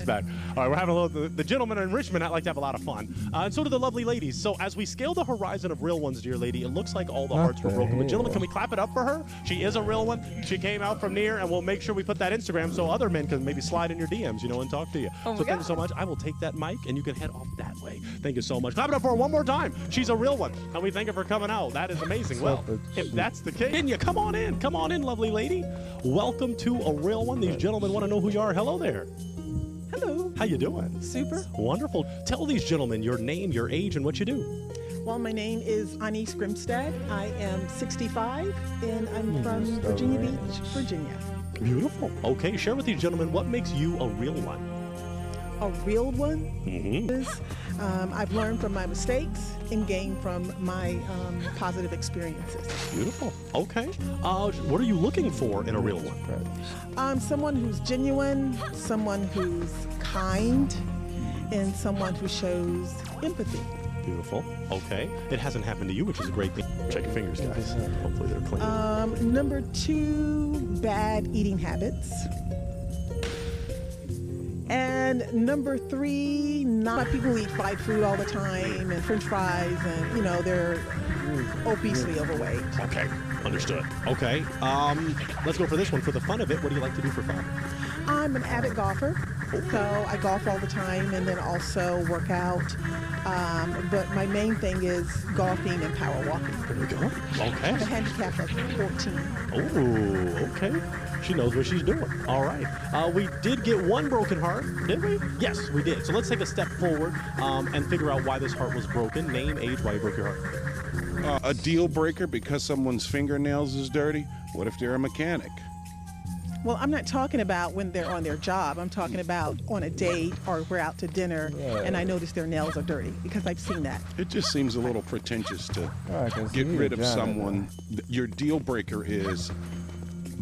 back. All right, we're having a little, the gentlemen in Richmond like to have a lot of fun. And so do the lovely ladies. So as we scale the horizon of real ones, dear lady, it looks like all the hearts were broken. But gentlemen, can we clap it up for her? She is a real one. She came out from near, and we'll make sure we put that Instagram so other men can maybe slide in your DMs, you know, and talk to you. So thank you so much. I will take that mic, and you can head off that way. Thank you so much. Clap it up for her one more time. She's a real one, and we thank her for coming out. That is amazing. Well, if that's the case, can you come on in? Come on in, lovely lady. Welcome to a real one. These gentlemen want to know who you are. Hello there. Hello. How you doing? Super. Wonderful. Tell these gentlemen your name, your age, and what you do. Well, my name is Anise Grimstad. I am 65, and I'm from Virginia Beach, Virginia. Beautiful. Okay, share with these gentlemen what makes you a real one. A real one Mm-hmm. is I've learned from my mistakes and gained from my positive experiences. Beautiful. Okay. What are you looking for in a real one? Someone who's genuine, someone who's kind, and someone who shows empathy. Beautiful. Okay. It hasn't happened to you, which is a great thing. Check your fingers, guys. Hopefully they're clean. Number 2, bad eating habits. And number 3, not people who eat fried food all the time and French fries, and you know they're obesely overweight. Okay. Understood. Okay. Let's go for this one. For the fun of it, what do you like to do for fun? I'm an avid golfer, so I golf all the time and then also work out. But my main thing is golfing and power walking. There we go. Okay. I have a handicap of 14. Oh, okay. She knows what she's doing. All right. We did get one broken heart, did we? Yes, we did. So let's take a step forward and figure out why this heart was broken. Name, age, why you broke your heart. A deal breaker because someone's fingernails is dirty? What if they're a mechanic? Well, I'm not talking about when they're on their job. I'm talking about on a date or we're out to dinner and I notice their nails are dirty, because I've seen that. It just seems a little pretentious to get rid of someone. Your deal breaker is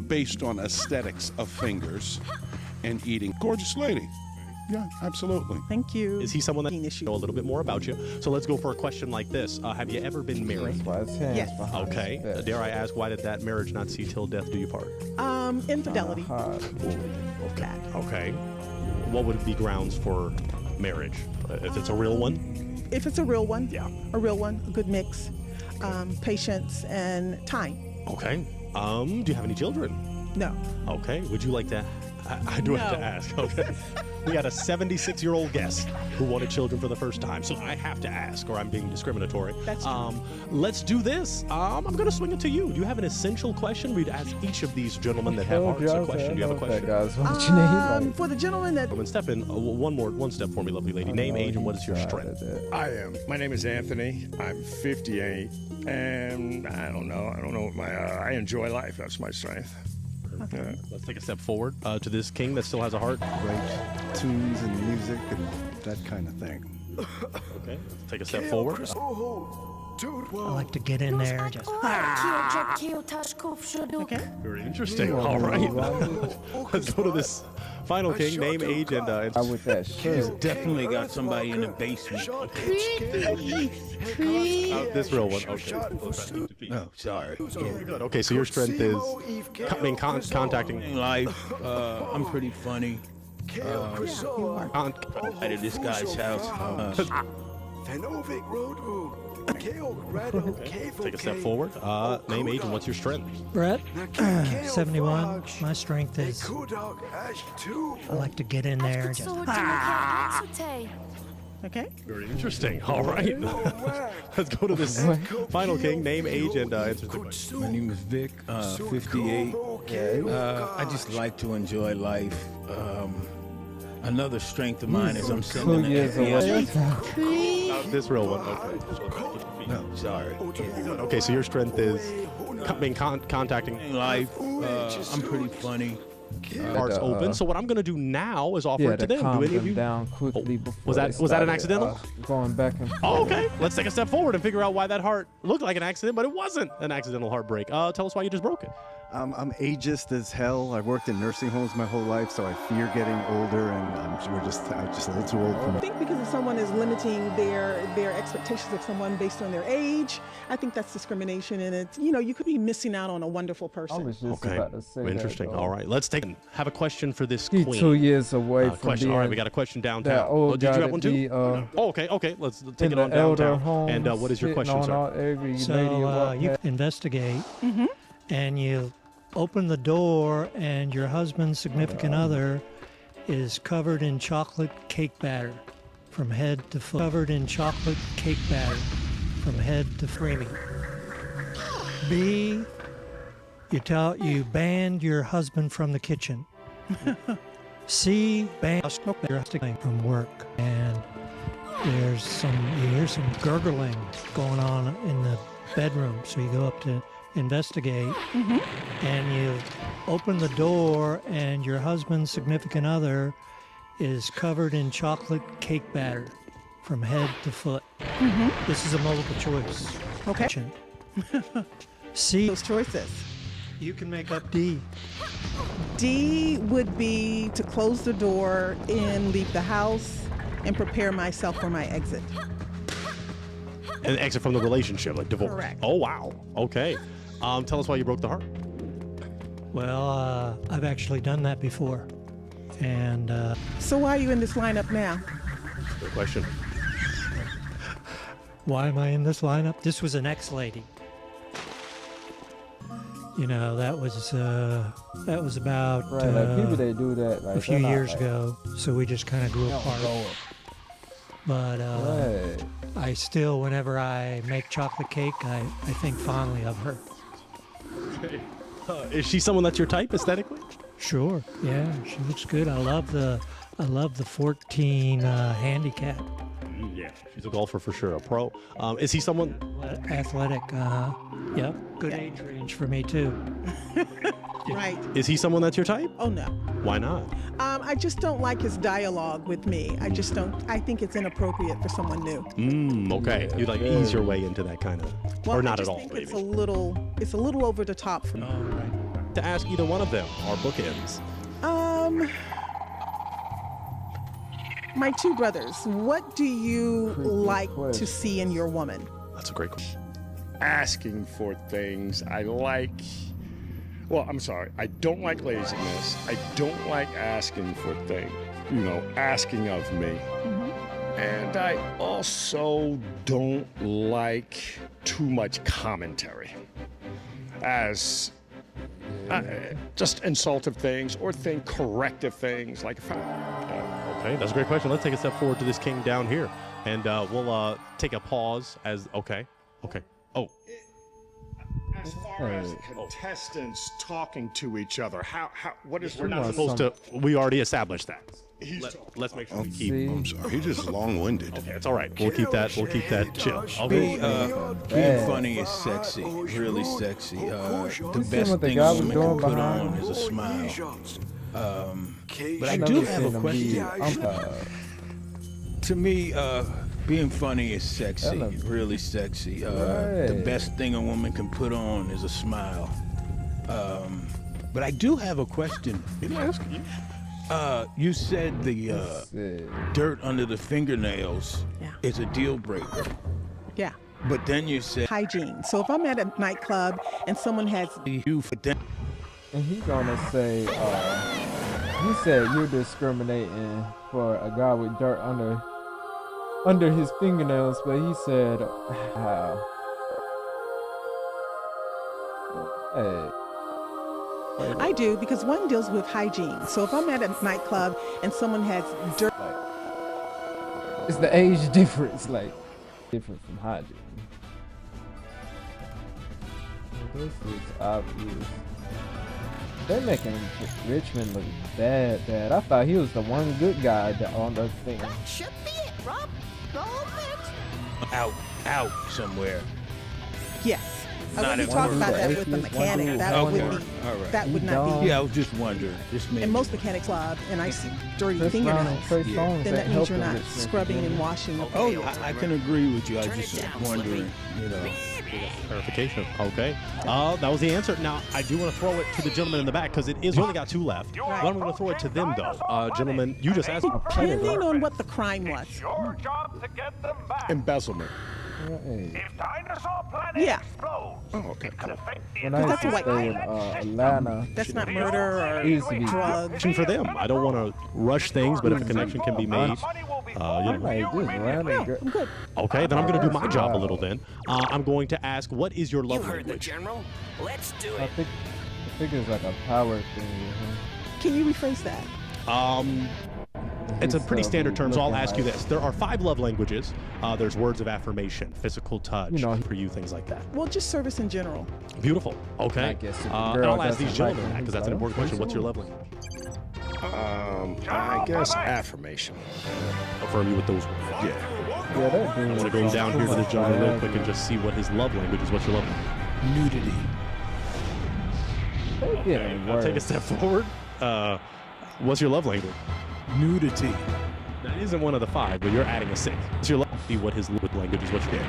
based on aesthetics of fingers and eating. Gorgeous lady. Yeah, absolutely. Thank you. Is he someone that know a little bit more about you? So let's go for a question like this. Have you ever been married? Yes. Okay. Dare I ask, why did that marriage not see till death do you part? Infidelity. Okay. What would be grounds for marriage? If it's a real one? If it's a real one, Yeah. a real one, a good mix, patience and time. Okay. Do you have any children? No. Okay. Would you like to? I do have to No. ask. Okay. We got a 76-year-old guest who wanted children for the first time, so I have to ask, or I'm being discriminatory. That's true. Let's do this. I'm going to swing it to you. Do you have an essential question? We'd ask each of these gentlemen that have hearts a question. Do you have a question? What's your name? For the gentleman that Gentlemen, step in. One step for me, lovely lady. Name, age, and what is your strength? I am. My name is Anthony. I'm 58, and I don't know what my. I enjoy life. That's my strength. Let's take a step forward to this king that still has a heart. Great tunes and music and that kind of thing. Okay. Let's take a step forward. I like to get in there and just. okay. Very interesting. All right. Let's go to this final king. Name, age, and With that shirt. Definitely got somebody in the basement. this real one. Okay. Oh, sorry. Good. Okay, so your strength is contacting. Life, I'm pretty funny. Out of this guy's house. Take a step forward. Name, age, and what's your strength? Brett, 71. My strength is. I like to get in there and just. Okay. Very interesting. All right. Let's go to this final king. Name, age, and answer the question. My name is Vic, 58. I just like to enjoy life. Another strength of mine is I'm sending the FBI. This real one. Okay. No, sorry. Okay, so your strength is contacting. Life, I'm pretty funny. Hearts open. So what I'm going to do now is offer it to them. Do any of you? Down quickly before Was that an accidental? Going back and forth. Oh, okay. Let's take a step forward and figure out why that heart looked like an accident, but it wasn't an accidental heartbreak. Tell us why you just broke it. I'm ageist as hell. I worked in nursing homes my whole life, so I fear getting older, and I'm just a little too old for I me. think because if someone is limiting their expectations of someone based on their age, I think that's discrimination, and it's, you know, you could be missing out on a wonderful I person. was just Okay. about to say Interesting. that. All right. Let's have a question for this He queen. 2 years away from Question. being All right, we got a question downtown. that old Oh, did you guy have one that too? be, Oh, okay, okay. Let's take in it on the elder downtown. home. And what is your question, sir? Every So lady walk you past. investigate, and you open the door, and your husband's significant other is covered in chocolate cake batter from head to foot. Covered in chocolate cake batter from head to screaming. B, you banned your husband from the kitchen. C, ban your husband from work, and you hear some gurgling going on in the bedroom. So you go up to investigate, and you open the door, and your husband's significant other is covered in chocolate cake batter from head to foot. This is a multiple choice. Okay. C, Those choices. you can make up D. D would be to close the door and leave the house and prepare myself for my exit. An exit from the relationship, like divorce. Correct. Oh, wow. Okay. Tell us why you broke the heart. Well, I've actually done that before. And So why are you in this lineup now? Good question. why am I in this lineup? This was an ex-lady. You know, that was about Right, like people they do that like a few they're not, years like, ago. So we just kind of grew apart. But Right. I still, whenever I make chocolate cake, I think fondly of her. Is she someone that's your type aesthetically? Sure, yeah, she looks good. I love the 14 handicap. Yeah. She's a golfer for sure, a pro. Is he someone? Athletic, yep. Good age range for me too. Right. Is he someone that's your type? Oh, no. Why not? I just don't like his dialogue with me. I just don't. I think it's inappropriate for someone new. Okay. Yeah, You'd like ease your way into that kind of, Well, or not I at just all, think maybe. it's a little over the top for me. All right. To ask either one of them, our bookends. My two brothers. What do you Pretty good like to question. see in your woman? That's a great question. Asking for things. I don't like laziness. I don't like asking for things, asking of me. And I also don't like too much commentary. As just insultive things or corrective things. Like if Okay, that's a great question. Let's take a step forward to this king down here, and we'll take a pause as. Okay. Oh, as far as contestants talking to each other, what is we're not supposed to. We already established that. He's Let's make sure we keep. See? I'm sorry, he's just long-winded. Okay, it's all right. We'll keep that chill. Being Okay. funny is sexy, really sexy. The seen best what the thing guy a was woman doing can put behind on him? is a smile. But I never do seen have a them question. be umpire. To me, being funny is sexy, Hello. really sexy. The Right. best thing a woman can put on is a smile. But I do have a question. You said the Yeah. dirt under the fingernails Yeah. is a deal breaker. Yeah. But then you said Hygiene. So if I'm at a nightclub and someone has you for them. And he gonna say, he said you're discriminating for a guy with dirt under his fingernails, but he said, how? Hey. I do, because one deals with hygiene. So if I'm at a nightclub and someone has dirt, It's the age difference, like, different from hygiene. This is obvious. They're making Richmond look bad. I thought he was the one good guy on the thing. Should be it, Rob. Go it. out somewhere. yes. I Not wouldn't at talk work. about that with a Atheist, one mechanic. dude, That one would dude. be, All right. that would He not don't. be. Yeah, I was just wondering. Just maybe. In most mechanic clubs, and I see dirty Chris Brown and fingernails, Trey Yeah. Songz then that means helped you're him not with Richmond. scrubbing and washing the Oh, field. I can agree with you. I was just down, wondering, Clarification. Okay. That was the answer. Now, I do want to throw it to the gentleman in the back because it is. You only got 2 left. But I'm going to throw it to them, though. Gentlemen, you just asked. Depending on what the crime was. Your job to get them back. Embezzlement. If Dinosaur Planet Yeah. explodes, Oh, okay, cool. When I used That's to a white stay in guy. Atlanta, That's not murder or it used to be drugs. Question for them. I don't want to rush things, but if a connection can be made, you I'm know. like, this Atlanta girl. I'm good. Okay, then I'm going to do my job a little then. I'm going to ask, what is your love language? General. Let's do I think it's like a power thing. Can you rephrase that? It's a pretty standard term, so I'll ask you this. There are 5 love languages. There's words of affirmation, physical touch, for you, things like that. Well, just service in general. Beautiful. Okay. I guess if the And girl I'll ask these doesn't like gentlemen that him, because that's an he's important like, question. What's your love language? I guess affirmation. Affirm you with those words. Yeah. Yeah, that I'm dude. going to go down here to this gentleman real quick and just see what his love language is. What's your love language? Nudity. They getting I'll take a worse. step forward. What's your love language? Nudity. That isn't one of the 5, but you're adding a 6. What's your love? See what his love language is. What's your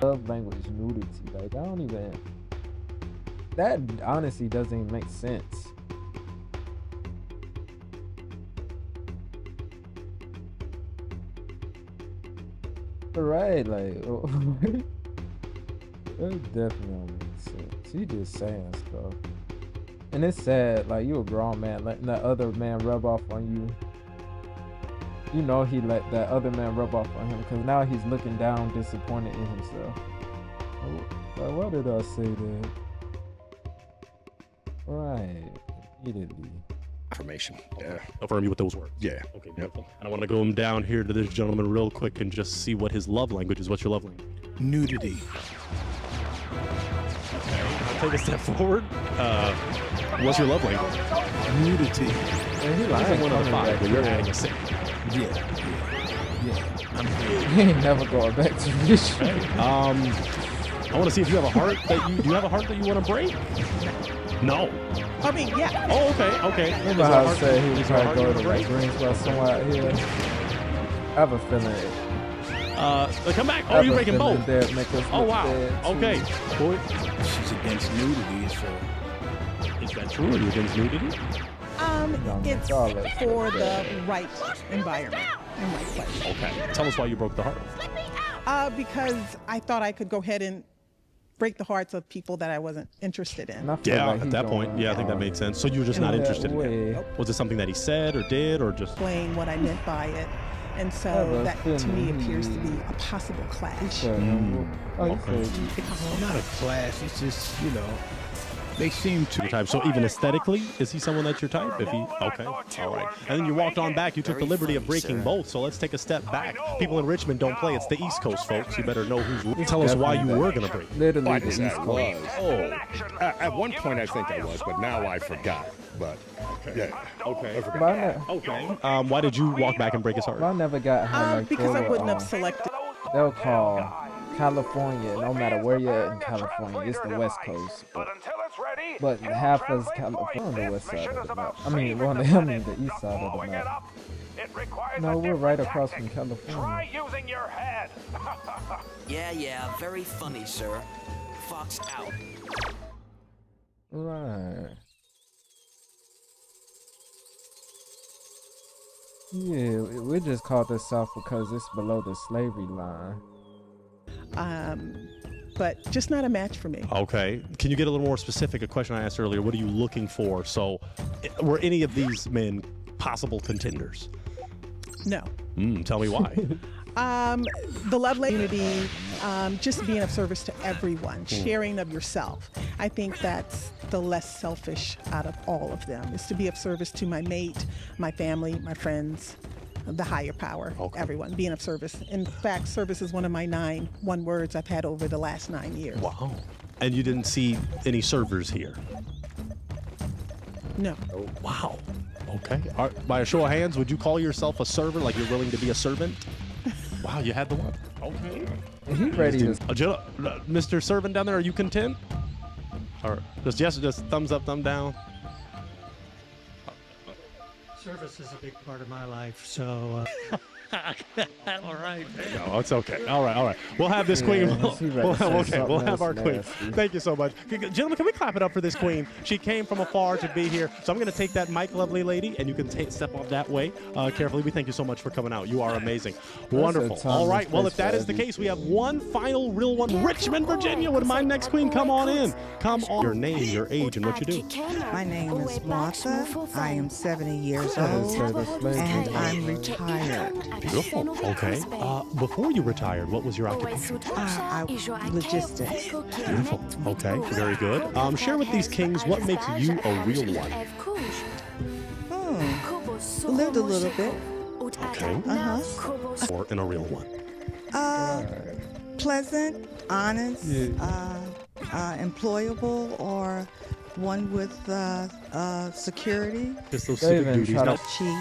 Love language nudity. Like, I don't even. That honestly doesn't even make sense. Right, like, that definitely don't make sense. He just saying stuff. And it's sad, like, you a grown man letting that other man rub off on you. You know he let that other man rub off on him because now he's looking down, disappointed in himself. Like, why did I say that? Right, immediately. Affirmation. Yeah. Affirm you with those words. Yeah. Okay, beautiful. And I want to go down here to this gentleman real quick and just see what his love language is. What's your love language? Nudity. I'll take a step forward. What's your love language? Nudity. Man, he Isn't lying one of the 5, but you're yeah. adding a 6. Yeah. He ain't never going back to this. I want to see if you have a heart that you have a heart that you want to break. No. I mean, yeah. Oh, okay. Is Remember there a how I heart- said he was is there a trying heart to you go wanna to break? like Greensboro somewhere out here? I have a feeling. Come back. I Oh, have you're a breaking feeling both. they'd make us Oh, look wow. bad, too. Okay. Boy, She's against nudity, so is that true? Are you against nudity? It's all that for the right environment and right place. Okay. Tell us why you broke the heart. Because I thought I could go ahead and break the hearts of people that I wasn't interested in. And I feel Yeah, like at he that point, going yeah, I think that hard. made sense. So you were just not In that interested in it. way. Was it something that he said or did or just? Explain what I meant by it. And I so have a that to me feeling appears to he- be a possible clash. Oh, you Okay. said not a clash. It's just, they seem to. Your type. So even aesthetically, is he someone that's your type? If he, okay, all right. And then you walked on back. You took the liberty of breaking both. So let's take a step back. People in Richmond don't play. It's the East Coast, folks. You better know who's. Tell us why you were gonna break. literally the Yes, East I Coast. was. Oh, at one point I think I was, but now I forgot. But yeah, Okay. But I, Okay. Why did you walk back and break his heart? but I never got her like Because I full, wouldn't have selected. they'll call California, no matter where you're at in California, it's the West Coast. But half of California on the west side of the map. I mean, well, the east side of the map. No, we're right across from California. using your head. Yeah, very funny, sir. Fox out. Right. Yeah, we just called this South because it's below the slavery line. But just not a match for me. Okay. Can you get a little more specific? A question I asked earlier. What are you looking for? So, were any of these men possible contenders? No. Tell me why. The love unity, just being of service to everyone, sharing of yourself. I think that's the less selfish out of all of them, is to be of service to my mate, my family, my friends, the higher power, everyone, being of service. In fact, service is one of my 9 one-words I've had over the last 9 years. Wow. And you didn't see any servers here? No. Wow. Okay. By a show of hands, would you call yourself a server? Like you're willing to be a servant? Wow, you had the one. Okay. He ready to. Mr. Servant down there, are you content? Or just thumbs up, thumb down? Service is a big part of my life, so All right. No, it's okay. All right. We'll have this queen. We'll have our queen. Thank you so much. Gentlemen, can we clap it up for this queen? She came from afar to be here. So I'm going to take that mic, lovely lady, and you can step off that way carefully. We thank you so much for coming out. You are amazing. Wonderful. All right. Well, if that is the case, we have one final real one. Richmond, Virginia. Would my next queen come on in? Come on. Your name, your age, and what you do. My name is Martha. I am 70 years old, and I'm retired. Beautiful. Okay. Before you retired, what was your occupation? Logistics. Beautiful. Okay. Very good. Share with these kings what makes you a real one. Lived a little bit. Okay. Or in a real one. Pleasant, honest, employable, or one with security. Just those civic duties. Don't cheat.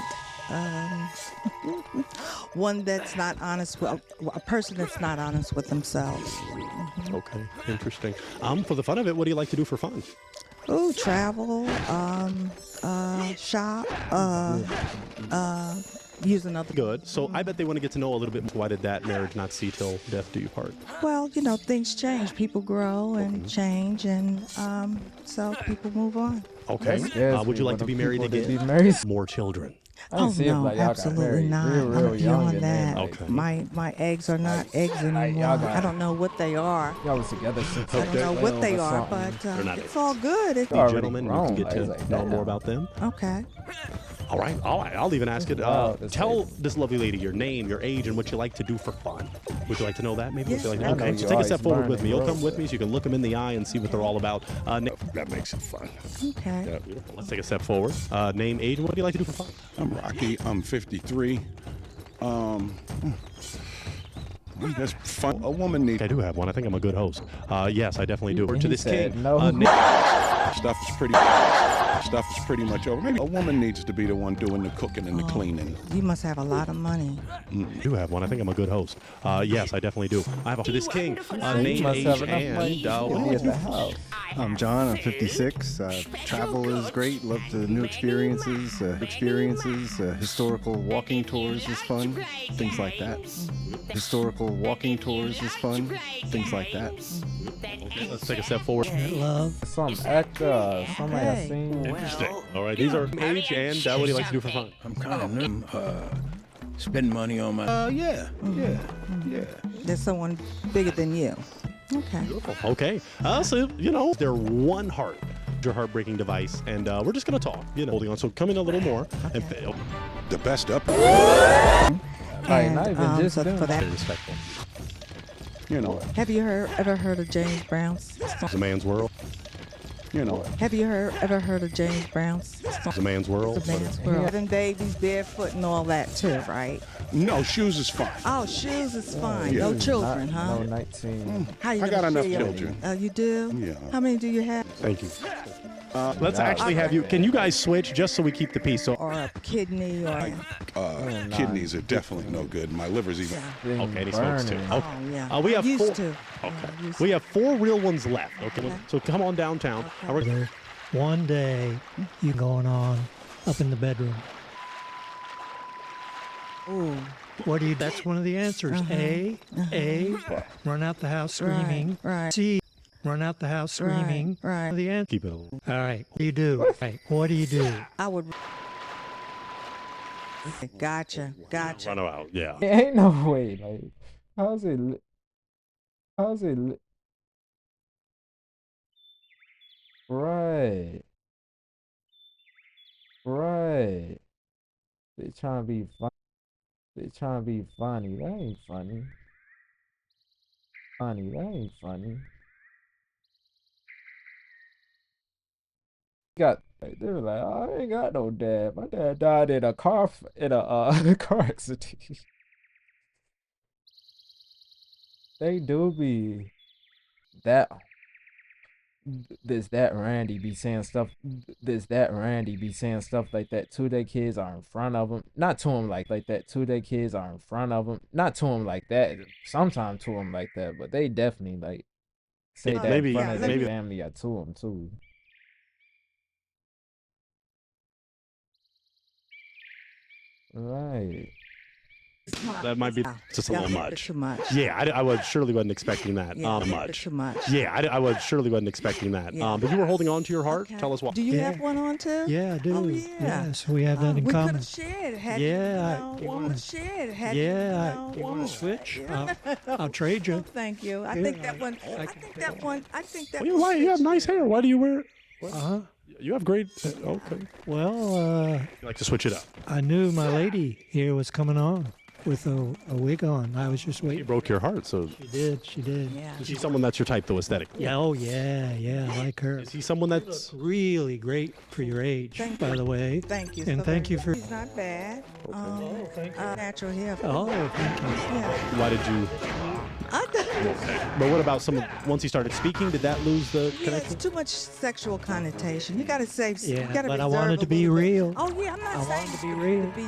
One that's not honest with a person that's not honest with themselves. Okay, interesting. For the fun of it, what do you like to do for fun? Oh, travel, shop, use another. Good. So I bet they want to get to know a little bit more. Why did that marriage not see till death do you part? Well, things change. People grow and change, and so people move on. Okay. Would you like to be married again? More children. Oh no, absolutely not. I'm beyond that. Okay. My eggs are not eggs anymore. I don't know what they are. Y'all was together since I don't know what they are, but it's all good. The gentlemen, you can get to know more about them. Okay. All right. I'll even ask it. Tell this lovely lady your name, your age, and what you like to do for fun. Would you like to know that? Maybe. Yeah. Okay. So take a step forward with me. You'll come with me so you can look them in the eye and see what they're all about. That makes it fun. Okay. Yeah, beautiful. Let's take a step forward. Name, age, and what do you like to do for fun? I'm Rocky. I'm 53. That's fun. A woman needs. I do have one. I think I'm a good host. Yes, I definitely do. To this king. No. Stuff is pretty much over. Maybe a woman needs to be the one doing the cooking and the cleaning. You must have a lot of money. I do have one. I think I'm a good host. Yes, I definitely do. I have to this king. Name, age, and I'm John. I'm 56. Travel is great. Love the new experiences. Historical walking tours is fun. Things like that. Historical walking tours is fun. Things like that. Okay, let's take a step forward. Love. Some actor, somebody I seen. Interesting. All right, these are age and what do you like to do for fun? I'm kind of spend money on my. Yeah. There's someone bigger than you. Okay. Beautiful. Okay. So they're one heart. Your heartbreaking device, and we're just gonna talk. Holding on. So come in a little more and fail. The best up. Like, not even just for that. Respectful. Have you ever heard of James Brown's? It's a man's world. Have you ever heard of James Brown's? It's a man's world. It's a man's world. Having babies, barefoot, and all that too, right? No, shoes is fine. Oh, shoes is fine. Yeah. No children, huh? No 19. How you I got gonna enough share? children. You do? Yeah. How many do you have? Thank you. Let's actually have you. Can you guys switch just so we keep the peace? So. Or a kidney, or Kidneys are definitely no good. My liver's even. Okay, he smokes too. oh Okay. yeah. We have used four. to. Okay. We have 4 real ones left. Okay. So come on downtown. There, one day, you going on up in the bedroom. Ooh. What do you? That's one of the answers. A, run out the house screaming. Right. C, run out the house screaming. Right. The answer. Keep it a little. All right. What do you do? Right. What do you do? I would. Gotcha. Run them out. Yeah. Ain't no way. Like, how's it? Right. They trying to be fun. They trying to be funny. That ain't funny. That ain't funny. They were like, oh, I ain't got no dad. My dad died in a car accident. They do be that. There's that Randy be saying stuff. Like that to their kids are in front of them. Not to them like that. To their kids are in front of them. Not to them like that. Sometimes to them like that, but they definitely like say that in front of their family or to them too. Right. That might be just a little much. Too much. Yeah, I surely wasn't expecting that. Yeah, Much. too much. Yeah, I surely wasn't expecting that. Yeah. But you were holding on to your heart. Okay. Tell us why. Do you have one on too? Yeah, I do. Oh, yeah. Yes, we have that in we common. could have shared. Had Yeah, you want to share? Had Yeah, you you want to switch? Yeah. I'll trade you. Thank you. I think that one. I think that one. I think that. Well, you're right. You have nice hair. Why do you wear? Uh-huh. You have great. Okay. Well, You like to switch it up. I knew my lady here was coming on with a wig on. I was just She waiting. broke your heart. So She did. Yeah. is she someone that's your type though, aesthetically? Yeah, oh yeah, I like her. Is he someone that's? Really great for your age, Thank by you. the way. Thank you. And so thank you very for. much. He's not bad. Natural hair. Oh, thank you. Yeah. Why did you? But what about once he started speaking? Did that lose the Yeah, connection? it's too much sexual connotation. You got to say. Yeah, you gotta but I reserve wanted a to be little bit. real. Oh yeah, I'm not I saying wanted to be real. To be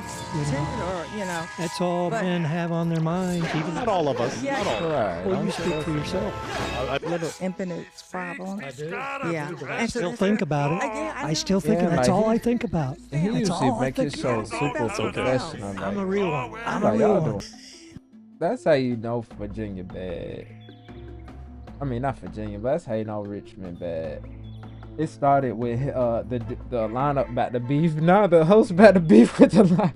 timid or That's all But- men have on their minds. Even Not all of us. Yeah. Not all. Right. Well, I'm you sure speak that's for yourself. infinite problems. I do. Yeah. I still think about it. Yeah, I still think Yeah, that's like all he- I think about. And he That's usually all I make his think show about. super professional. I'm a like, real one. I'm a like, real y'all one. doing- That's how you know Virginia bad. I mean, not Virginia, but that's how you know Richmond bad. It started with the lineup about the beef. Now the host about to beef with the line.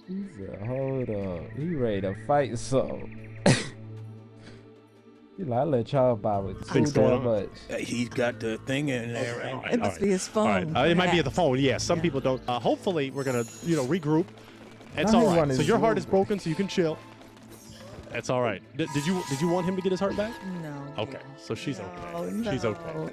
He said, hold up. He ready to fight so. He like, I let y'all buy with too Things going damn on. much. He's got the thing in there, right? It must be his All phone. right. It might be at the perhaps. phone. Yeah. Some people don't. Hopefully, we're gonna regroup. It's Now all he right. wanted So your heart to- is broken, so you can chill. It's all right. Did you want him to get his heart back? No. Okay. So she's okay. No. She's okay.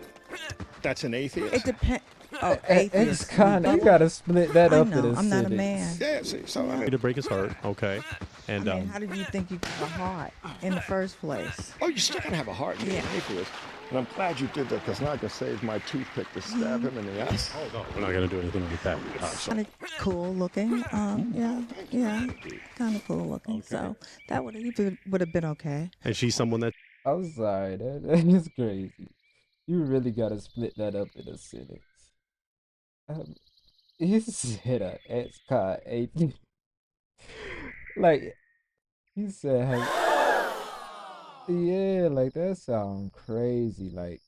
That's an atheist. It depends. Oh, It's atheist. kind of, you gotta split that I up know. in the I'm not a cities. man. Yeah, see, so I mean, To break his heart. Okay. And I mean, how did you think you got a heart in the first place? oh, you still gotta have a heart to be an Yeah. atheist. And I'm glad you did that because now I can save my toothpick to stab him in the ass. oh no, we're not gonna do anything like that. Kind of cool looking. Yeah, kind of cool looking. So that would have been okay. And she's someone that. I'm sorry, that is crazy. You really gotta split that up in a sentence. He said a X car 18. Like, he said, hey, yeah, like that sound crazy. Like,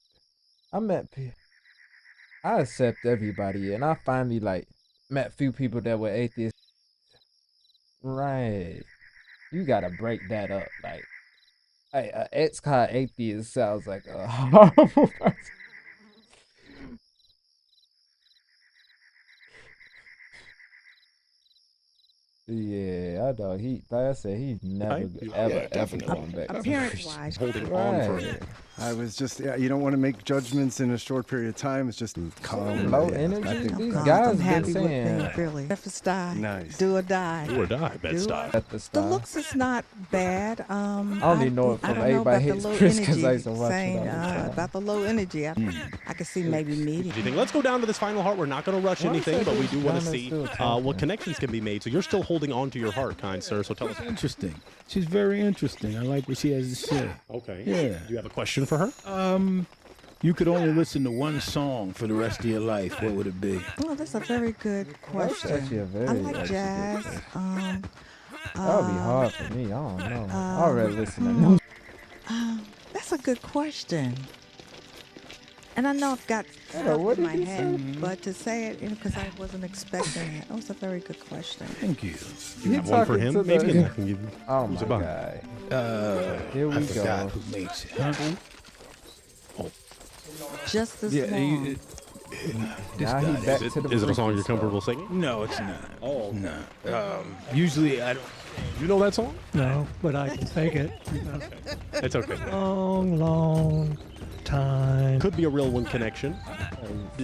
I accept everybody, and I finally like met few people that were atheists. Right, you gotta break that up. Like, hey, an ex-con atheist sounds like a horrible person. Yeah, I know. Like I said, he's never ever definitely. going back. Appearance-wise, holding on for. Right. I was just, yeah, you don't want to make judgments in a short period of time. It's just calm. Low yeah, energy? I think These I'm guys been happy with saying things, really. Memphis die. Nice. Do or die. Do or die, Bed-Stuy. at the The style. looks is not bad. I only know it I from don't know about Everybody the Hates low Chris 'cause energy. I used to watch it Saying, all the time. about the low energy, I could see maybe Do medium. you think? Let's go down to this final heart. We're not going to rush One anything, but we do second, want to Donna's see still what talking. connections can be made. So you're still holding on to your heart, kind sir. So tell us. Interesting. She's very interesting. I like what she has to say. Okay. Yeah. Do you have a question for her? You could only listen to one song for the rest of your life. What would it be? Oh, that's a very good question. actually a very I like actually jazz. good That would be hard for me. I don't know. I'd rather listen to hmm. new. That's a good question. And I know I've got Hold on, stuff what in did my you head, but to say it, because I wasn't expecting it. That was a very good question. Thank you. You You have one for talking him, to maybe, the- and I can give you. Oh who's my it by? god. Here we I forgot go. who makes it. Huh? Just this Yeah, long. this Now guy. he back Is to it, the is it a song freaky you're stuff. comfortable singing? No, it's not. Oh, No. Usually I don't. You know that song? No, but I can take it. It's okay. Long, long time. Could be a real one connection.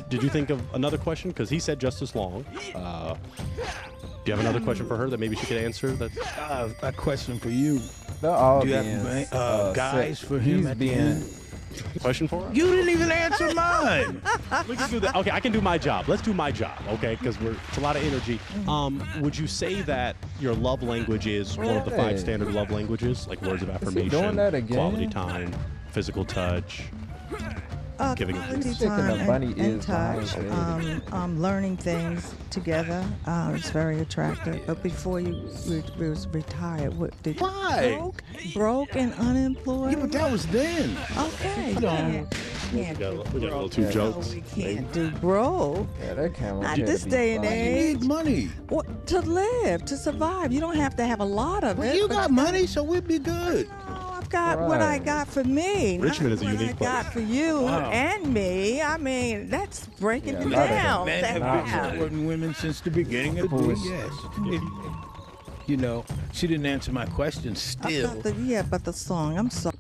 Did you think of another question? Because he said just as long. Do you have another question for her that maybe she could answer? That's A question for you. They're all Do you being have guys sick. for him He's at the being end? a question for her? You didn't even answer mine. We can do that. Okay, I can do my job. Let's do my job, okay? Because it's a lot of energy. Would you say that your love language is one of the 5 Hey. standard love languages, like words of affirmation, doing that again? quality time, physical touch? giving it quality to time the bunny and is behind touch, it. learning things together. It's very attractive. But before you was retired, what did Why? broke and unemployed? Yeah, but that was then. Okay, You know, we got a little too jokes. we can't do broke. Yeah, that camera. Not had to this be day and fun. you age. need money. What, to live, to survive. You don't have to have a lot of Well, it. you but got money, so we'd be good. I've got what I Right. got for me. Richmond is a not unique what I got place. for you Wow. and me. I mean, that's breaking Yeah, you a lot of down. Men have That been house. supporting women since the beginning of the Push. yes. You know, she didn't answer my question still. But the song. I'm sorry.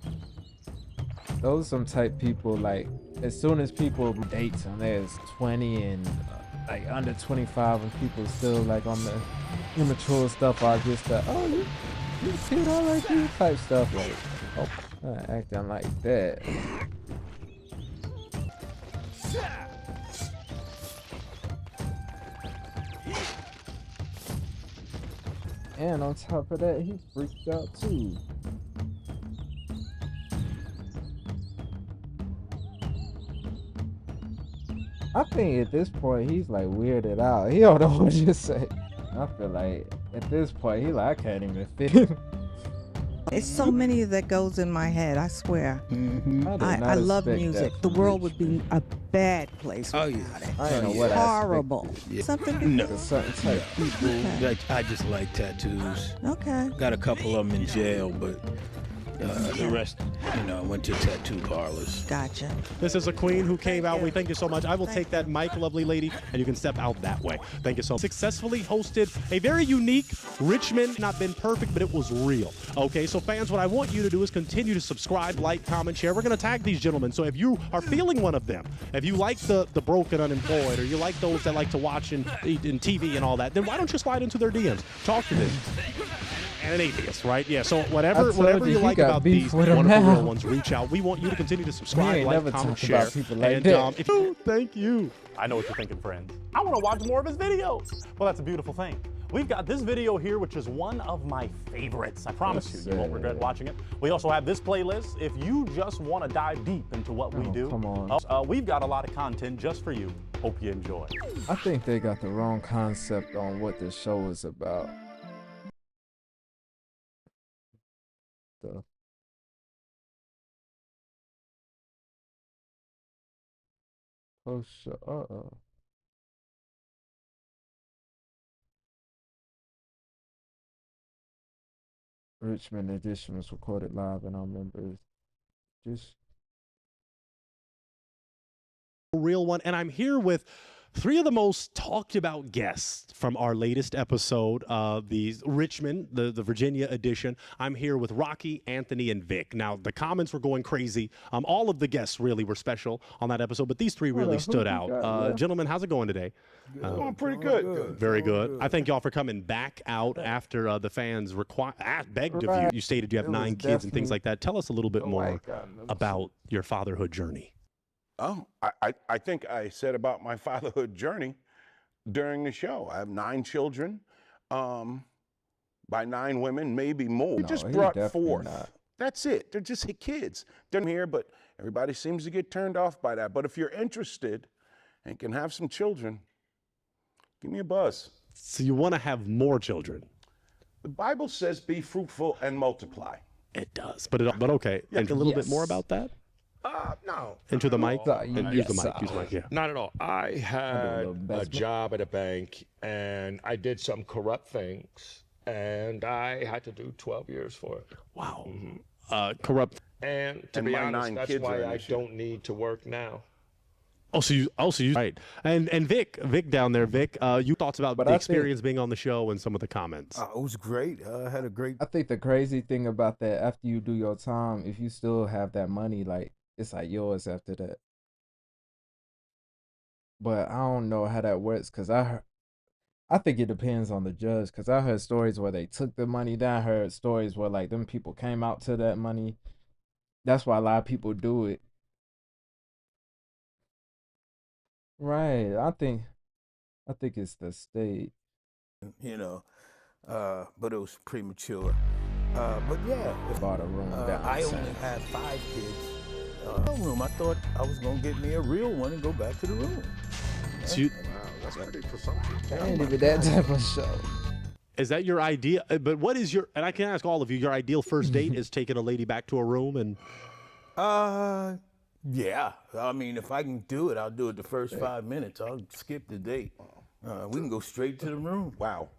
Those are some type people like as soon as people date them, there's 20 and like under 25, and people still like on the immature stuff are just you cute, I like you type stuff like acting like that. And on top of that, he's freaked out too. I think at this point he's like weirded out. He don't know what to say. I feel like at this point he like I can't even fit in. It's so many that goes in my head. I swear. I love music. The world would be a bad place without it. I don't know what horrible. Yeah. Something. No. There's certain type people. I just like tattoos. Okay. Got a couple of them in jail, but the rest, I went to tattoo parlors. Gotcha. This is a queen who came out. We thank you so much. I will take that mic, lovely lady, and you can step out that way. Thank you so much. Successfully hosted a very unique Richmond. Not been perfect, but it was real. Okay, so fans, what I want you to do is continue to subscribe, like, comment, share. We're going to tag these gentlemen. So if you are feeling one of them, if you like the broken unemployed, or you like those that like to watch in TV and all that, then why don't you slide into their DMs? Talk to them. And an atheist, right? Yeah, so whatever you like about these wonderful real ones, reach out. We want you to continue to subscribe, like, comment, share. Like and thank you. I know what you're thinking, friends. I want to watch more of his videos. Well, that's a beautiful thing. We've got this video here, which is one of my favorites. I promise you won't regret watching it. We also have this playlist. If you just want to dive deep into what we do, come on. We've got a lot of content just for you. Hope you enjoy. I think they got the wrong concept on what this show is about. Oh shit! Richmond edition was recorded live, and I remember just real one, and I'm here with three of the most talked about guests from our latest episode of the Richmond, the Virginia edition. I'm here with Rocky, Anthony, and Vic. Now, the comments were going crazy. All of the guests really were special on that episode, but these three really stood out. Gentlemen, how's it going today? Going pretty good. Very good. I thank y'all for coming back out after the fans begged of you. You stated you have 9 kids and things like that. Tell us a little bit more about your fatherhood journey. Oh, I think I said about my fatherhood journey during the show. I have 9 children, by 9 women, maybe more. We just brought forth. That's it. They're just kids. They're here, but everybody seems to get turned off by that. But if you're interested and can have some children, give me a buzz. So you want to have more children? The Bible says be fruitful and multiply. It does, but okay. Yeah, and a little bit more about that? No. Into the mic? Use the mic. Use the mic, yeah. Not at all. I had a job at a bank, and I did some corrupt things, and I had to do 12 years for it. Wow. Corrupt. And to be honest, that's why I don't need to work now. So you right. And Vic down there, Vic, you thoughts about the experience being on the show and some of the comments. It was great. I had a great. I think the crazy thing about that, after you do your time, if you still have that money, like it's like yours after that. But I don't know how that works, because I think it depends on the judge, because I heard stories where they took the money down. I heard stories where like them people came out to that money. That's why a lot of people do it. Right. I think it's the state. But it was premature. But yeah. Bought a room down I only had 5 kids. room. I thought I was gonna get me a real one and go back to the room. So you, Wow, that's pretty presumptuous. Ain't even that type of show. is that your idea? But what is your, and I can ask all of you, your ideal first date is taking a lady back to a room and... Yeah. I mean, if I can do it, I'll do it the first 5 minutes. I'll skip the date. We can go straight to the room. Wow.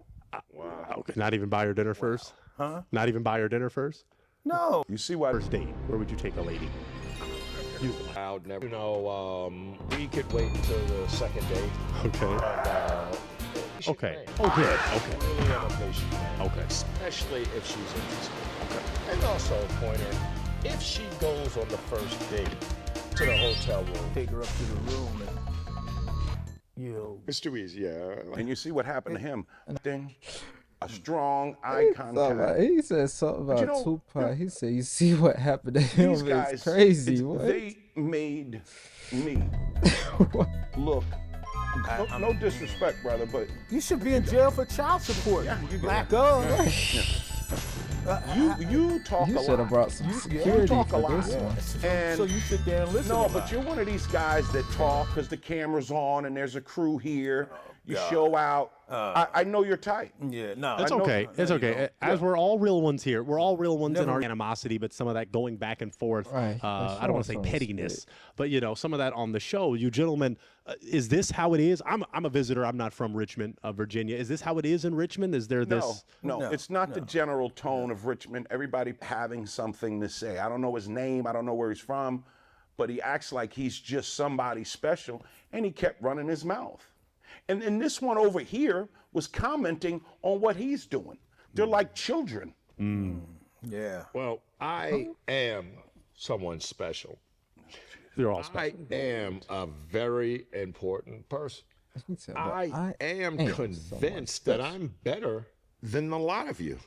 Okay, not even buy her dinner first? Huh? Not even buy her dinner first? No. You see what? First date, where would you take a lady? I would never. We could wait until the second date. Okay. Okay. Oh, good. Okay. Really am a patient man. Okay. Especially if she's interested. Okay. And also a pointer, if she goes on the first date to the hotel room, Take her up to the room and, It's too easy, yeah. And you see what happened to him? Then a strong eye contact. He said something about Tupac. He said, "You see what happened to him? These guys, It's crazy." What? They made me look. No disrespect, brother, but You should be in jail for child support. Yeah, you Black get up. you talk You a should have lot. brought some You security talk a for lot. this one. And So you sit there and listen. no, to but her. you're one of these guys that talk because the camera's on and there's a crew here. You show out. I know you're tight. Yeah, no. It's I know- okay. It's you okay. don't. As we're all real ones here, we're all real ones in Never- our animosity, but some of that going back and forth. Right. I don't want to say pettiness, but some of that on the show. You gentlemen, is this how it is? I'm a visitor. I'm not from Richmond, Virginia. Is this how it is in Richmond? Is there this? No, it's not the general tone of Richmond. Everybody having something to say. I don't know his name. I don't know where he's from, but he acts like he's just somebody special, and he kept running his mouth. And then this one over here was commenting on what he's doing. They're like children. Yeah. well, I am someone special. They're all special. I am a very important person. He said, I am am convinced that I'm better than a lot of you.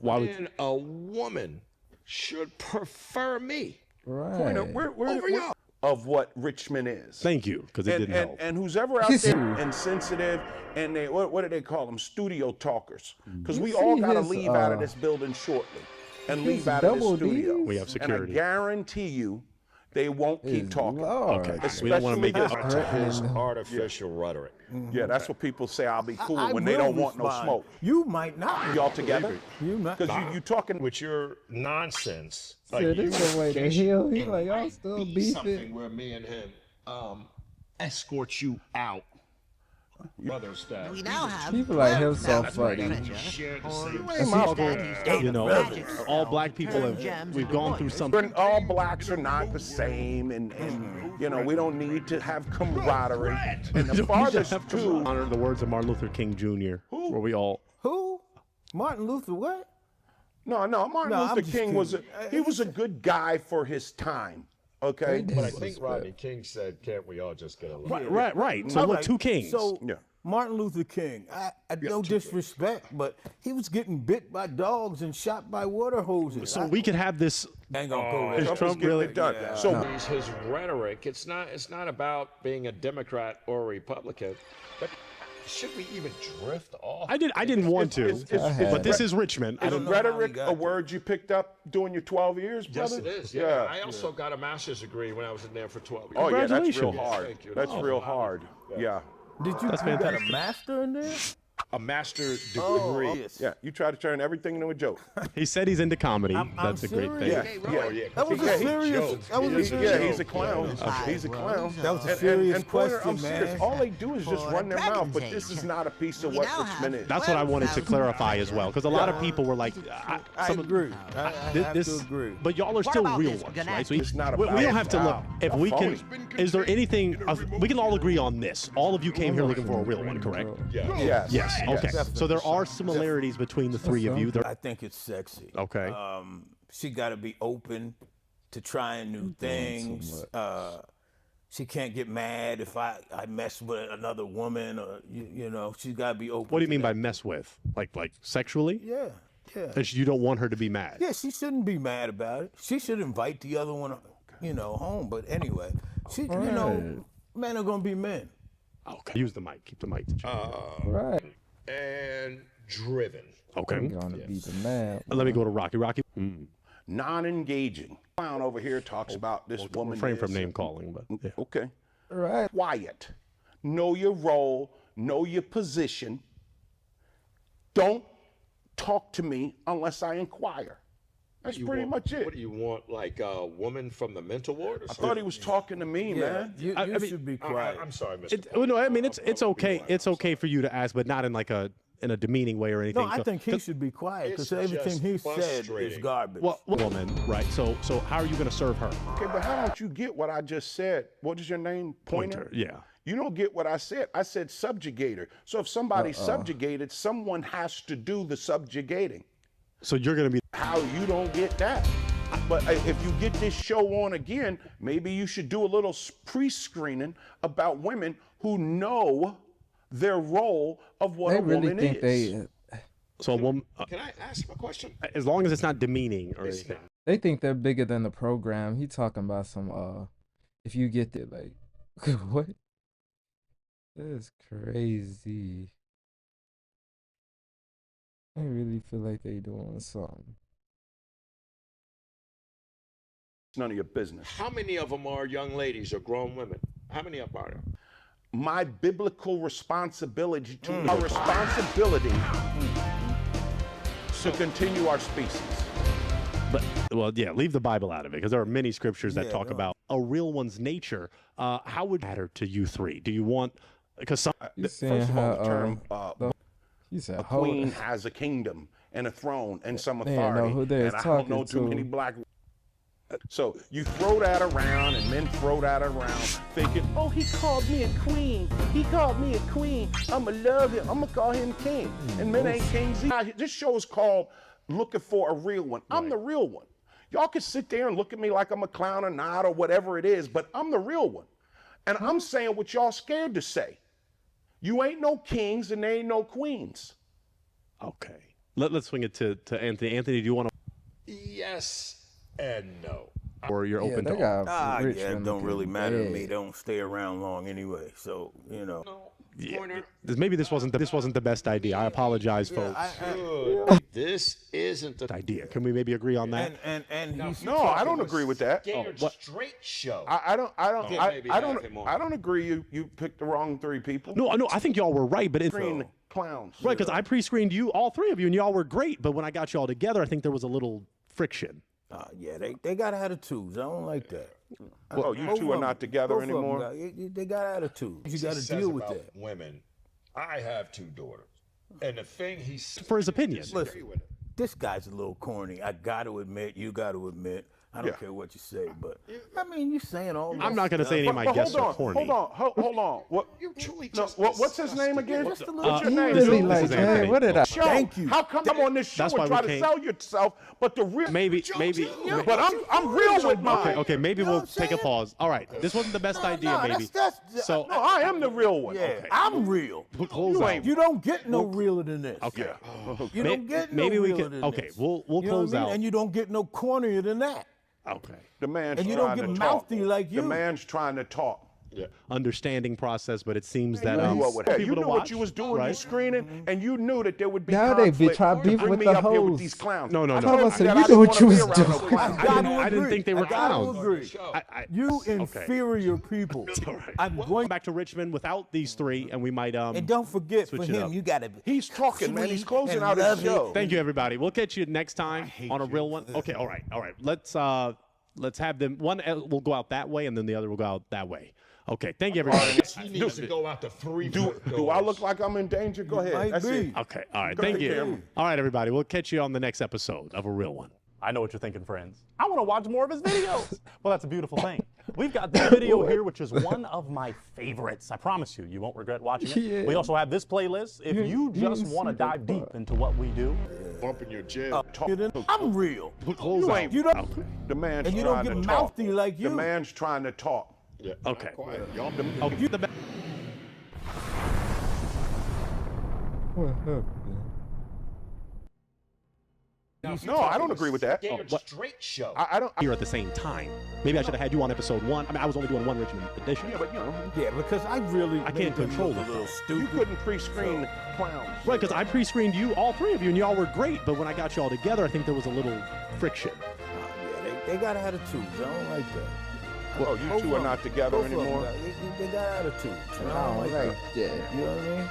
Why would? And a woman should prefer me. Right. Over y'all. Of what Richmond is. Thank you, because it didn't help. And who's ever out there and sensitive, and they what do they call them? Studio talkers. Because we all got to leave out of this building shortly, and leave out of this double studio. Ds? We have security. And I guarantee you, they won't keep talking. Okay. We don't want to make it. His artificial rhetoric. Yeah, that's what people say. I'll be cool I when they will don't want no respond. smoke. You might not. Y'all together? You might. Because you talking. With your nonsense. So this is the way to heal. He like, y'all still beefing. Something where me and him escort you out. Brother style. We now have People like him so That's funny. Share the same That's All black people we've gone through something. All blacks are not the same, and we don't need to have camaraderie. And the farthest to honor the words of Martin Luther King Jr. Where we all. Who? Martin Luther what? No, Martin No, I'm Luther just King was kidding. he was a good guy for his time. Okay. But I think Rodney King said, can't we all just get along? Right. So All look, right, two kings. So Yeah. Martin Luther King, no disrespect, but he was getting bit by dogs and shot by water hoses. So we could have this. Ain't gonna go there. Is Trump Trump was getting really it done. Yeah. So His rhetoric, it's not about being a Democrat or a Republican, but should we even drift off? I didn't want to, but this is Richmond. I is don't know. rhetoric a word you picked up during your 12 years, brother? Yes, it is. Yeah. I also got a master's degree when I was in there for 12 years. Oh yeah, that's real Congratulations. hard. Thank you. That's real hard. Yeah. Did you got a fantastic. master in there? A master's degree. Oh, yes. Yeah. You try to turn everything into a joke. He said he's into comedy. That's a great thing. Yeah. That was a serious. That was a serious. Yeah, he's a clown. He's a clown. That was a serious Pointer, question, I'm serious. man. All they do is just run their mouth, but this is not a piece of what Richmond is. That's what I wanted to clarify as well, because a lot of people were like, I agree. I have to agree. But y'all are still about real this, ones, Gannett? right? So It's not we about don't have to look. If we I've can, always been is there anything? We can all agree on this. All of you came here looking for a real one, correct? Yes. Yes. Okay. So there are similarities between the three of you. I think it's sexy. Okay. She got to be open to trying new things. She can't get mad if I mess with another woman, or she's got to be open. What do you to mean that. by mess with? Like sexually? Yeah. And you don't want her to be mad. Yeah, she shouldn't be mad about it. She should invite the other one, home. But anyway, men are gonna be men. Okay. Use the mic. Keep the mic. Right. And driven. Okay. I'm gonna be the man. Let me go to Rocky. Rocky. non-engaging. Clown over here talks about this woman. Refrain from name calling, but yeah. Okay. Right. Quiet. Know your role. Know your position. Don't talk to me unless I inquire. That's pretty much it. What do you want, like a woman from the mental ward? Or I thought he was talking to me, man. You should be quiet. I'm sorry, Mr. No, I mean it's okay. It's okay for you to ask, but not in like a demeaning way or anything. No, I think he should be quiet because everything he said is garbage. Well, woman, right? So how are you going to serve her? Okay, but how don't you get what I just said? What is your name? Pointer. Yeah. You don't get what I said. I said subjugator. So if somebody's subjugated, someone has to do the subjugating. So you're going to be. How you don't get that? But if you get this show on again, maybe you should do a little pre-screening about women who know their role of what They a really woman think is. So a woman. Can I ask a question? As long as it's not demeaning or anything. They think they're bigger than the program. He talking about some if you get there, like what? That's crazy. I really feel like they doing something. It's none of your business. How many of them are young ladies or grown women? How many of them are there? My biblical responsibility to our responsibility to continue our species. But well, yeah, leave the Bible out of it because there are many scriptures that talk about a real one's nature. How would it matter to you three? Do you want? Because some. First of all, the term said, a queen has a kingdom and a throne and some They didn't know authority, who they was and I don't know talking too to. many black. So you throw that around, and men throw that around, thinking, "Oh, he called me a queen. He called me a queen. I'ma love him. I'ma call him king." And men ain't kings. This show is called "Looking for a Real One." I'm the real one. Y'all can sit there and look at me like I'm a clown or not or whatever it is, but I'm the real one, and I'm saying what y'all scared to say. You ain't no kings and there ain't no queens. Okay. Let's swing it to Anthony. Anthony, do you want to? Yes and no. Or you're open to? Yeah, it don't really matter to me. They don't stay around long anyway. So Yeah. Maybe this wasn't the best idea. I apologize, folks. This isn't the idea. Can we maybe agree on that? No, I don't agree with that. Scared Straight Show. I don't agree. You picked the wrong three people. No, I think y'all were right, but it's clowns. Right, because I pre-screened you, all three of you, and y'all were great. But when I got you all together, I think there was a little friction. Yeah, they got attitudes. I don't like that. Well, you two are not together anymore. They got attitudes. You got to deal with that. Women, I have 2 daughters, and the thing he's for his opinion. Listen, this guy's a little corny. I got to admit. You got to admit. I don't care what you say, but I mean, you saying all. I'm not going to say any of my guests are corny. Hold on. What? You truly what's his name again? What's your name? Really like, hey, what did I? Thank you. How come I'm on this show and try to sell yourself, but the real? Maybe. But I'm real with mine. Okay. Maybe we'll take a pause. All right. This wasn't the best idea. Maybe. So no, I am the real one. Yeah, Okay. I'm real. You don't get no realer than this. Okay. You don't get no maybe we realer can. than Okay. this. We'll You know close what I mean? out. And you don't get no cornier than that. Okay. The man's And you trying don't get to talk. mouthy like you. The man's trying to talk. Understanding process, but it seems that you knew what you was doing. You screening, and you knew that there would be Now they be conflict trying to to beef bring with me the up here with hoes. these clowns. No. I I told said, that you I knew didn't what you wanna was be around doing. no clowns. I didn't think they were I gotta clowns. agree. You inferior people. I'm going back to Richmond without these three, and we might And don't forget, for switch it him, up. you gotta. He's talking, man. He's closing and out his love show. Thank you, everybody. We'll catch you next time on a real one. Okay, all right. Let's have them. One will go out that way, and then the other will go out that way. Okay, thank you, everybody. He needs to go out to 3 Do I look like I'm in danger? Go ahead. Might That's be. it. Okay, all right. Go Thank ahead, you. Cameron. All right, everybody. We'll catch you on the next episode of A Real One. I know what you're thinking, friends. I want to watch more of his videos. Well, that's a beautiful thing. We've got this video here, which is one of my favorites. I promise you won't regret watching it. Yeah. We also have this playlist. If you just want to dive deep into what we do. bumping your jail. I'm real. You ain't. You don't. The man's And you trying don't get to talk. mouthy like you. The man's trying to talk. Yeah. Okay. Quiet. Y'all Okay. What happened? No, I don't agree with that. Straight Show. I don't. Here at the same time. Maybe I should have had you on episode 1. I mean, I was only doing one Richmond edition. Yeah, but you know. Yeah, because I really. I can't control a it. little You stupid. couldn't pre-screen clowns. Right, because I pre-screened you, all three of you, and y'all were great. But when I got you all together, I think there was a little friction. They got attitudes. I don't like that. Oh, you two are not together anymore? They got attitudes. And I don't like that. You know what I mean?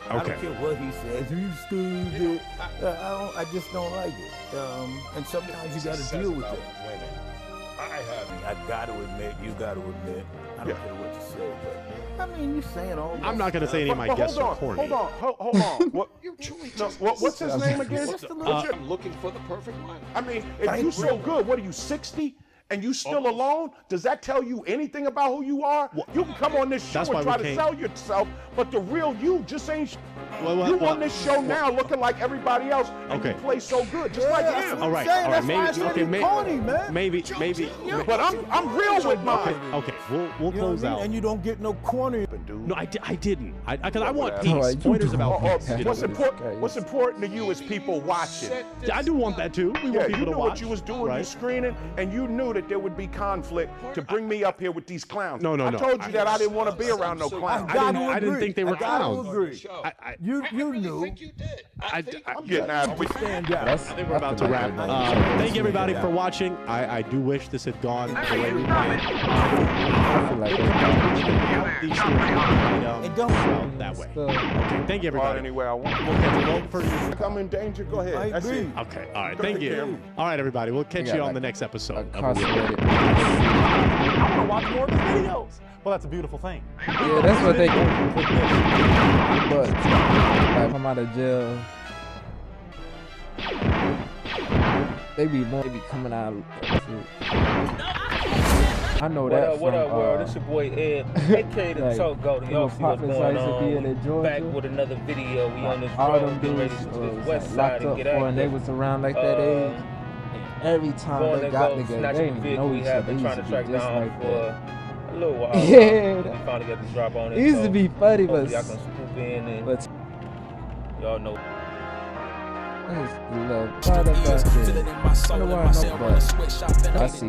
I don't care what he says. You stupid. I just don't like it. And sometimes you got to deal with it. I got to admit, you got to admit. I don't care what you say, but I mean, you saying all that. I'm not going to say any of my guests are corny. Hold on. What's his name again? I'm looking for the perfect one. I mean, if you so good, what are you, 60? And you still alone? Does that tell you anything about who you are? You can come on this show and try to sell yourself, but the real you just ain't. You on this show now looking like everybody else, and you play so good, just like him. All right, maybe. But I'm real with mine. Okay, we'll close out. And you don't get no corny. No, I didn't. Because I want peace. Pointers about peace. What's important to you is people watching. I do want that too. We want people to watch. You knew what you was doing. You screening, and you knew that there would be conflict to bring me up here with these clowns. No. I told you that I didn't want to be around no clowns. I didn't think they were clowns. You knew. I'm getting out of it. I think we're about to wrap. Thank you everybody for watching. I do wish this had gone the way we planned. I feel like that way. Okay, thank you everybody. Anyway, I want. I'm in danger. Go ahead. I agree. Okay, all right. Thank you. All right, everybody. We'll catch you on the next episode. I want to watch more of his videos. Well, that's a beautiful thing. Yeah, that's what they do. But like, come out of jail, they be coming out. I know that. What up, world? It's your boy Ed, aka the Talk Goat. Y'all see what's going on? Back with another video. We on this road, getting ready to this west side and get out. And they was around like that age. Every time they got together, they didn't know each other. They used to be just like that. A little while. Yeah. We finally got this drop on it. It used to be funny, but y'all can swoop in and y'all know. I see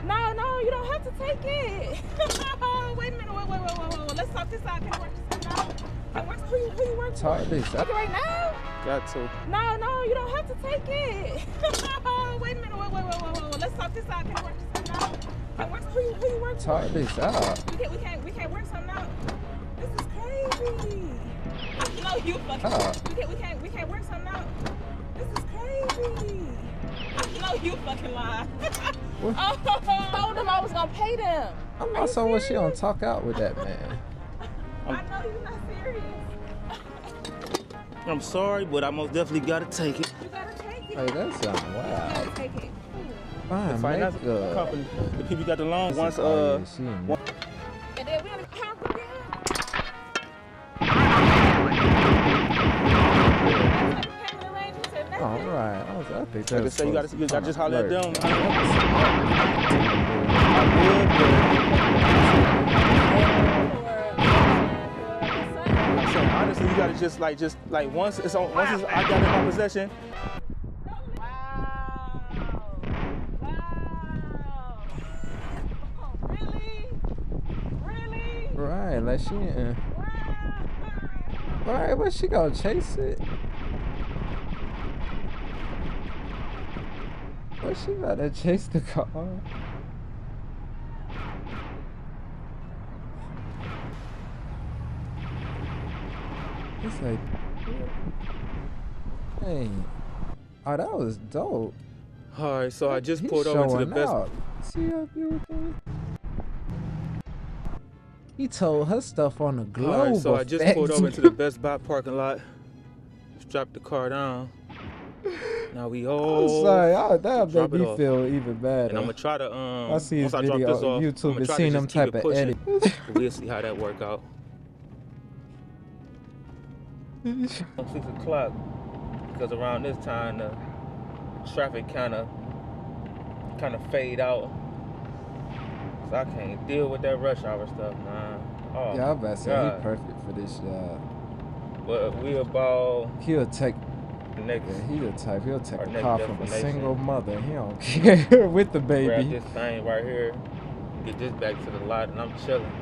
No, you don't have to take it. Wait a minute, wait. Let's talk this out. Can you work this out? Who you work for? Talk this out. Take it right now? Got to. No, you don't have to take it. Wait a minute, wait. Let's talk this out. Can you work this out? Who you work for? Talk this out. We can't work something out. This is crazy. No, you fucking. We can't work something out. This is crazy. No, you fucking lie. I told them I was gonna pay them. I'm not so what she don't talk out with that man. I know you're not serious. I'm sorry, but I most definitely gotta take it. You gotta take it. Hey, that sounds You wild. gotta take it. Fine, The finance company, the people got the loans. Once And then we only count for them. All right. I think Like I that's said, you gotta just holler at them. Honestly, you gotta just like once I got it in my possession. right. Like she. Right, but she gonna chase it. But she gotta chase the car. It's like, hey, oh, that was dope. All right, so I just pulled over to the best. See how beautiful. He told her stuff on the globe. All right, so I just pulled over into the Best Buy parking lot. strap the car down. Now we all. I'm sorry, that made me feel even better. And I'm gonna try to I see his video on YouTube and seen them type of edit. We'll see how that work out. 6 o'clock, because around this time the traffic kind of fade out, so I can't deal with that rush hour stuff, man. Oh, yeah, I'm about to say he perfect for this job. But we about. He'll take. Next, he'll take a car from a single mother. He don't care with the baby. Grab this thing right here, get this back to the lot, and I'm chilling.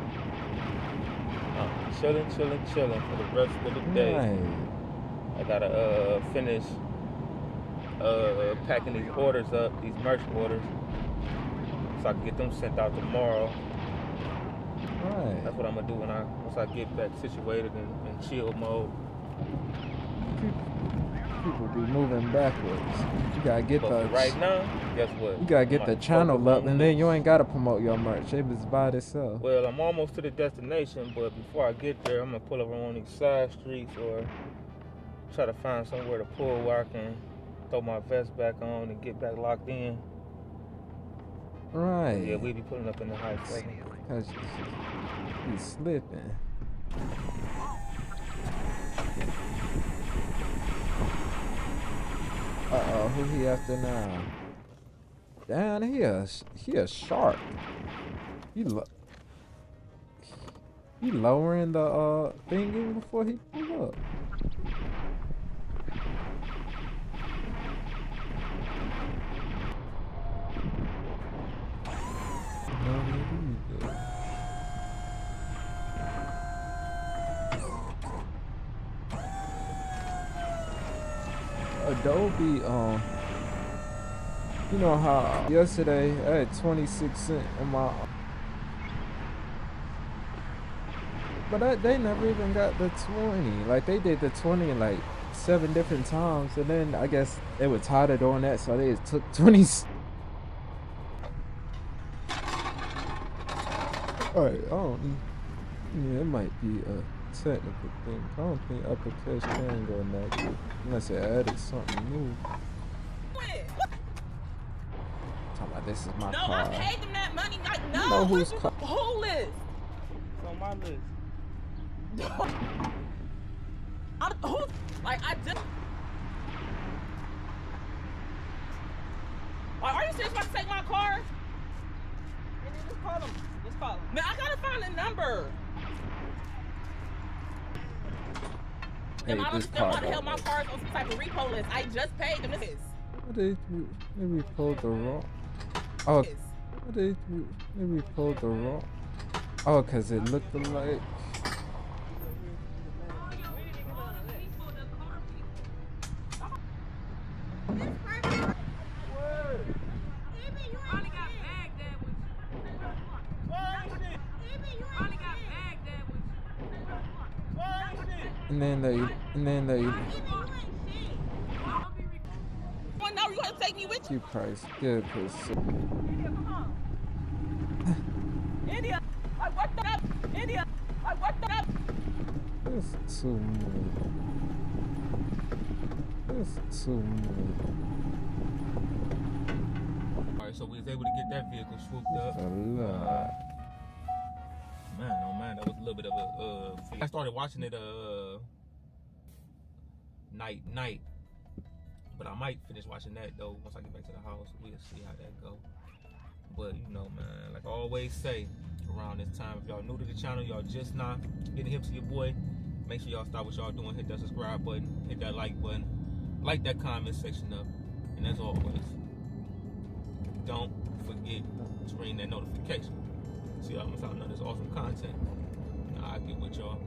Chilling for the rest of the day. Right. I gotta finish packing these orders up, these merch orders, so I can get them sent out tomorrow. Right. That's what I'm gonna do once I get back situated in chill mode. People be moving backwards. You gotta get right now, guess what? You gotta get the channel up, and then you ain't gotta promote your merch. It was by itself. Well, I'm almost to the destination, but before I get there, I'm gonna pull over on these side streets or try to find somewhere to pull where I can throw my vest back on and get back locked in. Right. Yeah, we be pulling up in the high seven. Cause you slipping. Uh-oh, who he after now? Damn, he a shark. He lowering the thingy before he pull up. Adobe, you know how yesterday I had 26 cents in my, but they never even got the 20. Like they did the 20 like 7 different times, and then I guess they were tired of doing that, so they just took 20. Alright, yeah, it might be a technical thing. I don't think Upper Cash can go negative unless it added something new. Talking about this is my car. No, I paid them that money. No, you know whose car? Who list? It's on my list. I just. Are you serious about to take my car? And then just call them. Just call them. Man, I gotta find a number. Hey, I don't this understand why car the hell my car is on some type of repo list. I just paid them this. They pulled the wrong. Oh, they pulled the wrong. Oh, cause it looked like. And then they. Well, now you gonna take me with you? You price good, cause. India, I worked up. India, I worked up. That's too much. That's too much. Alright, so we was able to get that vehicle swooped up. Man, oh man, that was a little bit of a. I started watching it night, but I might finish watching that though once I get back to the house. We'll see how that go. But you know, man, like I always say, around this time, if y'all new to the channel, y'all just not getting hip to your boy, make sure y'all stop what y'all doing, hit that subscribe button, hit that like button, light that comment section up, and as always, don't forget to ring that notification. So y'all miss out on this awesome content. I'll get with y'all.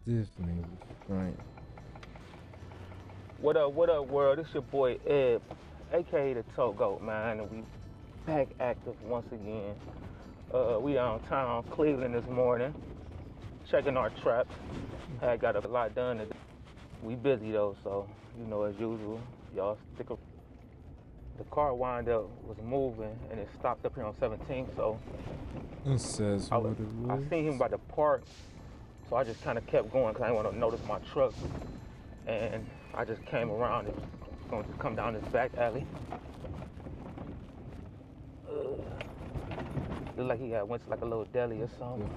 It's definitely right. What up, world? It's your boy Ed, aka the Toe Goat, man, and we back active once again. We downtown Cleveland this morning, checking our traps. I got a lot done today. We busy though, so you know, as usual, y'all stick up. The car wind up was moving and it stopped up here on 17th, so it says what it I was. seen him by the park, so I just kind of kept going because I didn't want to notice my truck, and I just came around and was going to come down this back alley. Looked like he had went to like a little deli or something.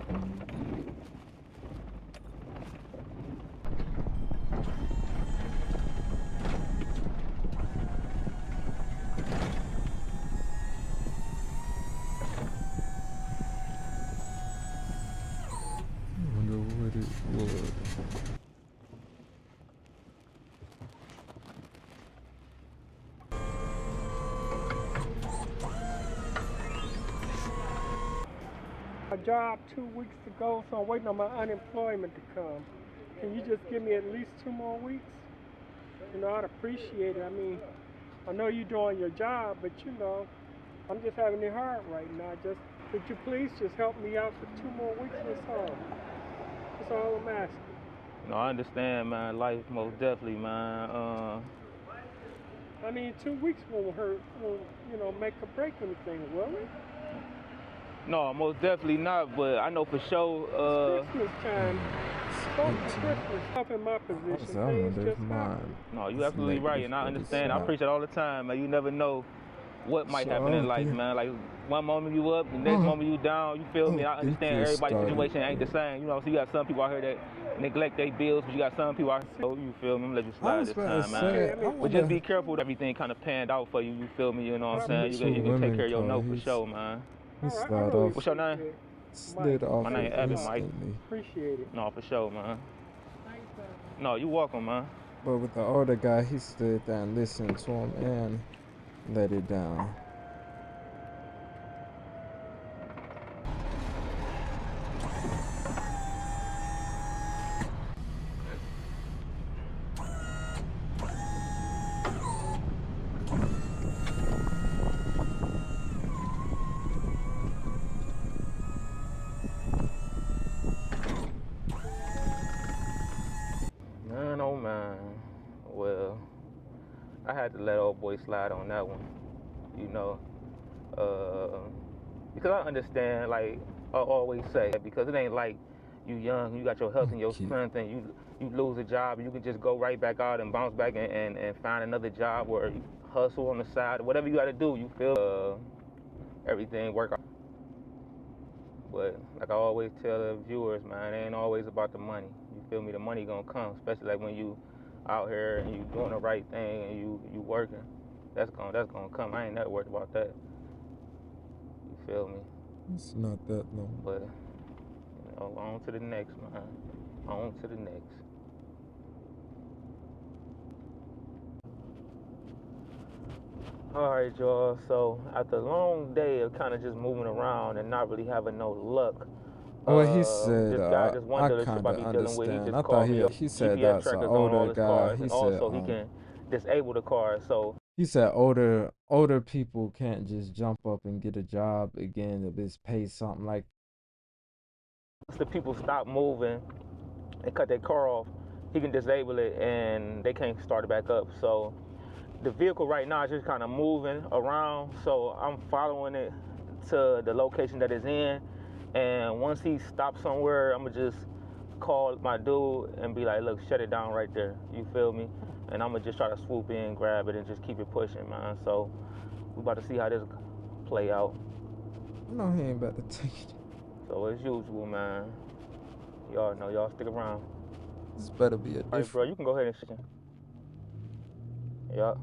I wonder what it was. A job 2 weeks ago, so I'm waiting on my unemployment to come. Can you just give me at least 2 more weeks? You know, I'd appreciate it. I mean, I know you're doing your job, but you know, I'm just having it hard right now. Just, could you please just help me out for 2 more weeks? That's all. That's all I'm asking. No, I understand, man. Life, most definitely, man. I mean, 2 weeks won't hurt, won't, you know, make or break anything, will it? No, most definitely not, but I know for sure. It's Christmas time. Folks, Christmas stuff in my position. Things just happen. No, you absolutely right, and I understand. I preach it all the time, man. You never know what might happen in life, man. Like one moment you up, the next moment you down. You feel me? I understand everybody's situation ain't the same. You know, so you got some people out here that neglect their bills, but you got some people out here. So you feel me? I'm gonna let you slide this time, man. But just be careful that everything kind of panned out for you. You feel me? You know what I'm saying? You can take care of your note for sure, man. He slid off. What's your name? Slid off. My name Evan, Mike. Appreciate it. No, for sure, man. No, you welcome, man. But with the older guy, he stood there and listened to him and let it down. Man, oh man. Well, I had to let old boy slide on that one, you know, because I understand, like I always say, because it ain't like you young, you got your health and your strength, and you lose a job, you can just go right back out and bounce back and find another job or hustle on the side, whatever you got to do. You feel everything work out. But like I always tell the viewers, man, it ain't always about the money. You feel me? The money gonna come, especially like when you out here and you doing the right thing and you working. That's gonna come. I ain't never worried about that. You feel me? It's not that long. But you know, on to the next, man. On to the next. All right, y'all. So after a long day of kind of just moving around and not really having no luck. Well, he said, this guy, this one I dealership kind I of be dealing with, he understand. just I called thought me he said GPS that's an trackers on all older his guy. cars, He and said, also he can disable the car. So he said older people can't just jump up and get a job again if it's paid something like. once the people stop moving and cut their car off, he can disable it and they can't start it back up. So the vehicle right now is just kind of moving around. So I'm following it to the location that it's in. And once he stops somewhere, I'm gonna just call my dude and be like, look, shut it down right there. You feel me? And I'm gonna just try to swoop in, grab it, and just keep it pushing, man. So we about to see how this play out. No, he ain't about to take it. So as usual, man. Y'all know, y'all stick around. This better be a different. All right, bro, you can go ahead and shit. Yup.